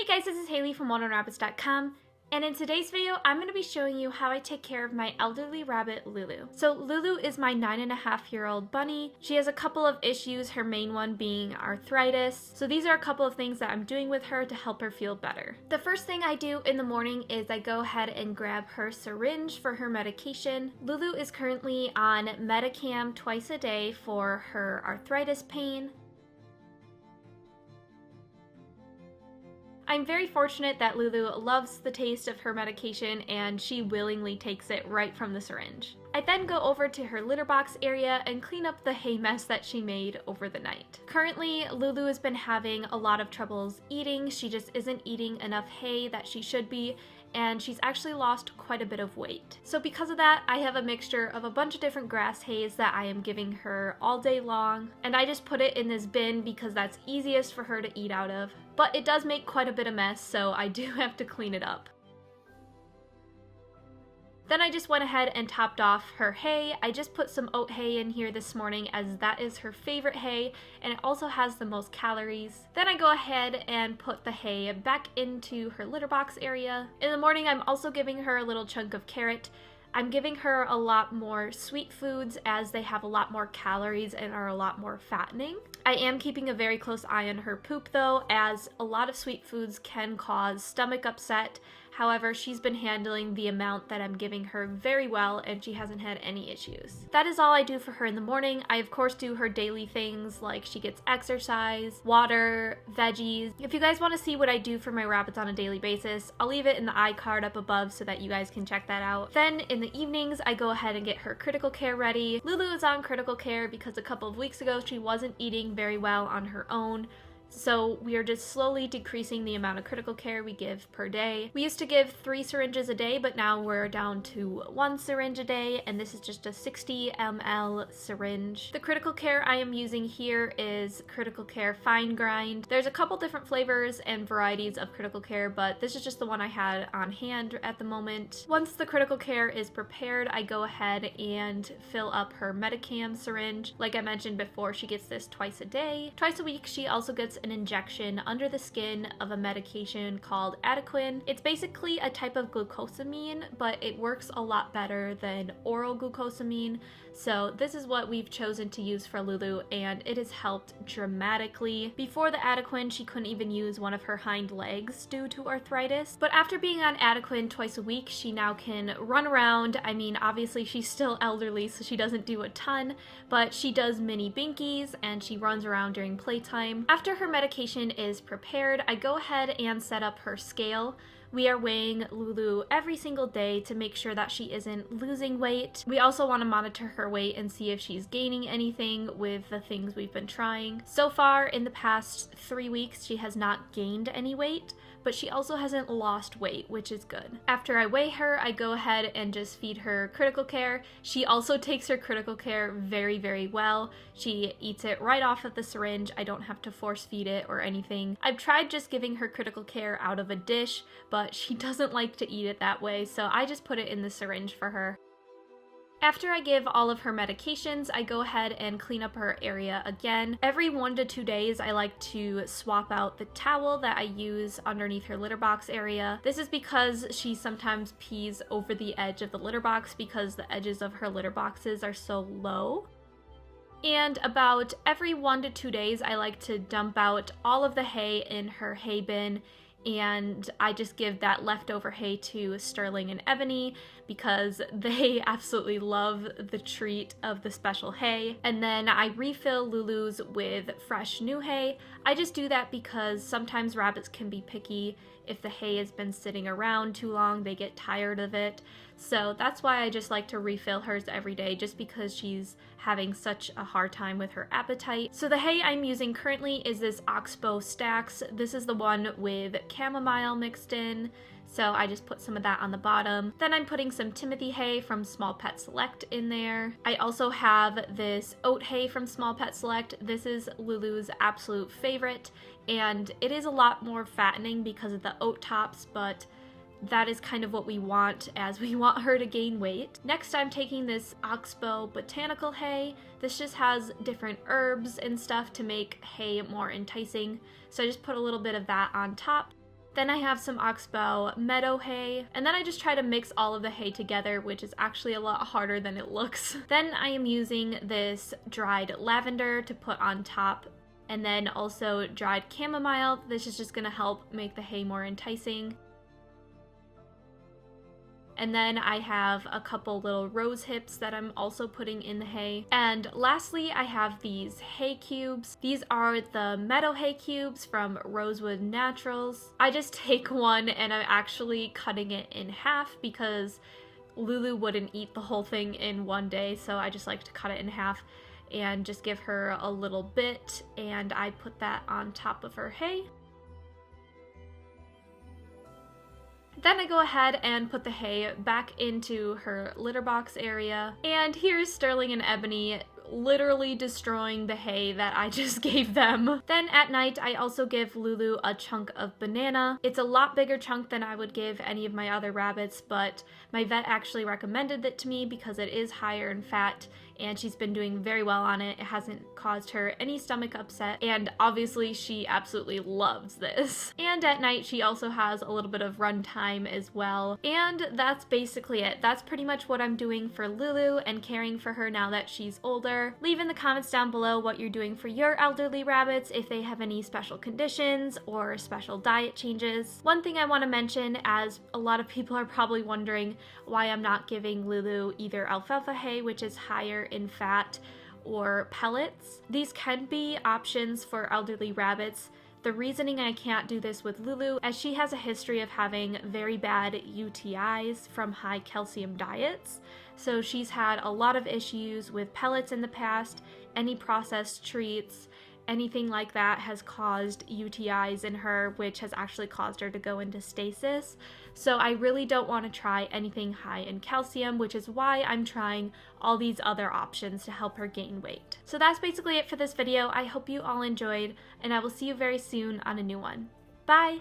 guys, this is Haley from WanderingRabbits.com, and in today's video, I'm going to be showing you how I take care of my elderly rabbit, Lulu. So Lulu is my 9.5-year-old bunny. She has a couple of issues, her main one being arthritis. So these are a couple of things that I'm doing with her to help her feel better. The first thing I do in the morning is I go ahead and grab her syringe for her medication. Lulu is currently on Medicam twice a day for her arthritis pain. I'm very fortunate that Lulu loves the taste of her medication and she willingly takes it right from the syringe. I then go over to her litter box area and clean up the hay mess that she made over the night. Currently, Lulu has been having a lot of troubles eating. She just isn't eating enough hay that she should be, and she's actually lost quite a bit of weight. So because of that, I have a mixture of a bunch of different grass hays that I am giving her all day long, and I just put it in this bin because that's easiest for her to eat out of. But it does make quite a bit of mess, so I do have to clean it up. Then I just went ahead and topped off her hay. I just put some oat hay in here this morning as that is her favorite hay and it also has the most calories. Then I go ahead and put the hay back into her litter box area. In the morning I'm also giving her a little chunk of carrot. I'm giving her a lot more sweet foods as they have a lot more calories and are a lot more fattening. I am keeping a very close eye on her poop though, as a lot of sweet foods can cause stomach upset. However, she's been handling the amount that I'm giving her very well and she hasn't had any issues. That is all I do for her in the morning. I of course do her daily things like she gets exercise, water, veggies. If you guys want to see what I do for my rabbits on a daily basis, I'll leave it in the iCard up above so that you guys can check that out. Then in the evenings, I go ahead and get her critical care ready. Lulu is on critical care because a couple of weeks ago she wasn't eating very well on her own. So we are just slowly decreasing the amount of critical care we give per day. We used to give 3 syringes a day, but now we're down to 1 syringe a day, and this is just a 60 ml syringe. The critical care I am using here is critical care fine grind. There's a couple different flavors and varieties of critical care, but this is just the one I had on hand at the moment. Once the critical care is prepared, I go ahead and fill up her Medicam syringe. Like I mentioned before, she gets this twice a day. Twice a week, she also gets an injection under the skin of a medication called Adequin. It's basically a type of glucosamine, but it works a lot better than oral glucosamine. So this is what we've chosen to use for Lulu, and it has helped dramatically. Before the Adequin, she couldn't even use one of her hind legs due to arthritis. But after being on Adequin twice a week, she now can run around. I mean, obviously she's still elderly, so she doesn't do a ton, but she does mini binkies and she runs around during playtime. After her medication is prepared, I go ahead and set up her scale. We are weighing Lulu every single day to make sure that she isn't losing weight. We also want to monitor her weight and see if she's gaining anything with the things we've been trying. So far, in the past 3 weeks, she has not gained any weight, but she also hasn't lost weight, which is good. After I weigh her, I go ahead and just feed her critical care. She also takes her critical care very, very well. She eats it right off of the syringe. I don't have to force feed it or anything. I've tried just giving her critical care out of a dish, but she doesn't like to eat it that way, so I just put it in the syringe for her. After I give all of her medications, I go ahead and clean up her area again. Every 1 to 2 days, I like to swap out the towel that I use underneath her litter box area. This is because she sometimes pees over the edge of the litter box because the edges of her litter boxes are so low. And about every 1 to 2 days, I like to dump out all of the hay in her hay bin, and I just give that leftover hay to Sterling and Ebony because they absolutely love the treat of the special hay. And then I refill Lulu's with fresh new hay. I just do that because sometimes rabbits can be picky. If the hay has been sitting around too long, they get tired of it. So that's why I just like to refill hers every day, just because she's having such a hard time with her appetite. So the hay I'm using currently is this Oxbow Stacks. This is the one with chamomile mixed in. So I just put some of that on the bottom. Then I'm putting some Timothy hay from Small Pet Select in there. I also have this oat hay from Small Pet Select. This is Lulu's absolute favorite, and it is a lot more fattening because of the oat tops, but that is kind of what we want, as we want her to gain weight. Next, I'm taking this Oxbow Botanical Hay. This just has different herbs and stuff to make hay more enticing, so I just put a little bit of that on top. Then I have some oxbow meadow hay, and then I just try to mix all of the hay together, which is actually a lot harder than it looks. Then I am using this dried lavender to put on top, and then also dried chamomile. This is just gonna help make the hay more enticing. And then I have a couple little rose hips that I'm also putting in the hay. And lastly, I have these hay cubes. These are the meadow hay cubes from Rosewood Naturals. I just take one and I'm actually cutting it in half because Lulu wouldn't eat the whole thing in one day, so I just like to cut it in half and just give her a little bit, and I put that on top of her hay. Then I go ahead and put the hay back into her litter box area. And here's Sterling and Ebony literally destroying the hay that I just gave them. Then at night, I also give Lulu a chunk of banana. It's a lot bigger chunk than I would give any of my other rabbits, but my vet actually recommended it to me because it is higher in fat and she's been doing very well on it. It hasn't caused her any stomach upset, and obviously she absolutely loves this. And at night, she also has a little bit of run time as well. And that's basically it. That's pretty much what I'm doing for Lulu and caring for her now that she's older. Leave in the comments down below what you're doing for your elderly rabbits, if they have any special conditions or special diet changes. One thing I want to mention, as a lot of people are probably wondering why I'm not giving Lulu either alfalfa hay, which is higher in fat, or pellets. These can be options for elderly rabbits. The reasoning I can't do this with Lulu, as she has a history of having very bad UTIs from high calcium diets. So she's had a lot of issues with pellets in the past. Any processed treats, anything like that has caused UTIs in her, which has actually caused her to go into stasis. So I really don't want to try anything high in calcium, which is why I'm trying all these other options to help her gain weight. So that's basically it for this video. I hope you all enjoyed, and I will see you very soon on a new one. Bye!